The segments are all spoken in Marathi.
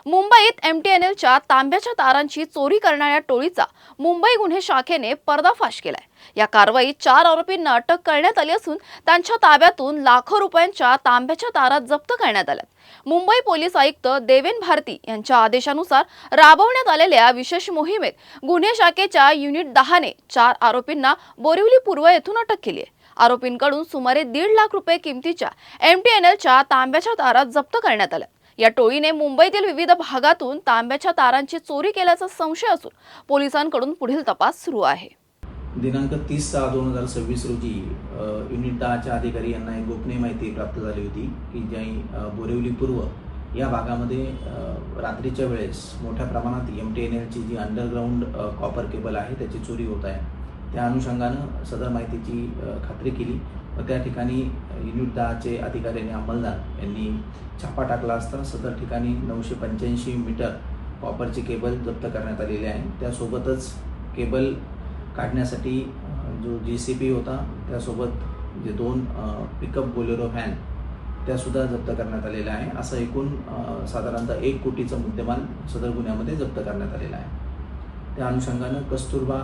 मुंबईत MTNLच्या तांब्याच्या तारांची चोरी करणाऱ्या टोळीचा मुंबई गुन्हे शाखेने पर्दाफाश केलाय। या कारवाईत 4 आरोपींना अटक करण्यात आली असून त्यांच्या ताब्यातून लाखो रुपयांच्या तांब्याच्या तारा जप्त करण्यात आल्या। मुंबई पोलीस आयुक्त देवेन भारती यांच्या आदेशानुसार राबवण्यात आलेल्या विशेष मोहिमेत गुन्हे शाखेच्या युनिट 10 ने 4 आरोपींना बोरिवली पूर्व येथून अटक केली आहे। आरोपींकडून सुमारे 1.5 लाख रुपये किमतीच्या MTNLच्या तांब्याच्या तारा जप्त करण्यात आल्या। या टोळीने मुंबईतील विविध भागातून तांब्याच्या तारांची चोरी केल्याचा संशय असून पोलिसांकडून पुढील तपास सुरू आहे। दिनांक 30/6/2026 रोजी युनिट 10च्या अधिकारी यांना एक गोपनीय माहिती प्राप्त झाली होती की ज्या बोरिवली पूर्व या भागामध्ये रात्रीच्या वेळेस मोठ्या प्रमाणात MTNLची जी अंडरग्राऊंड कॉपर केबल आहे त्याची चोरी होत आहे। त्या अनुषंगानं सदर माहितीची खात्री केली व त्या ठिकाणी युनिट 10चे अधिकारी आणि अंमलदार यांनी छापा टाकला असता सदर ठिकाणी 985 मीटर कॉपरची केबल जप्त करण्यात आलेली आहे। त्यासोबतच केबल काढण्यासाठी जो JCB होता त्यासोबत जे 2 पिकअप बोलेरो व्हॅन त्यासुद्धा जप्त करण्यात आलेल्या आहे। असं एकूण साधारणतः 1 कोटीचा मुद्देमाल सदर गुन्ह्यामध्ये जप्त करण्यात आलेला आहे। त्या अनुषंगानं कस्तुरबा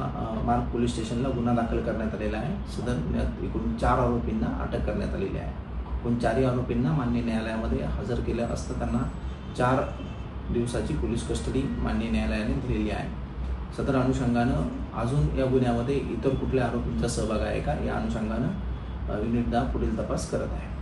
मार्ग पोलीस स्टेशनला गुन्हा दाखल करण्यात आलेला आहे। सदर गुन्ह्यात एकूण 4 आरोपींना अटक करण्यात आलेली आहे। एकूण 4 आरोपींना मान्य न्यायालयामध्ये हजर केलं असता त्यांना 4 दिवसाची पोलीस कस्टडी मान्य न्यायालयाने दिलेली आहे। सदर अनुषंगानं अजून या गुन्ह्यामध्ये इतर कुठल्या आरोपींचा सहभाग आहे का या अनुषंगानं युनिट 10 पुढील तपास करत आहे।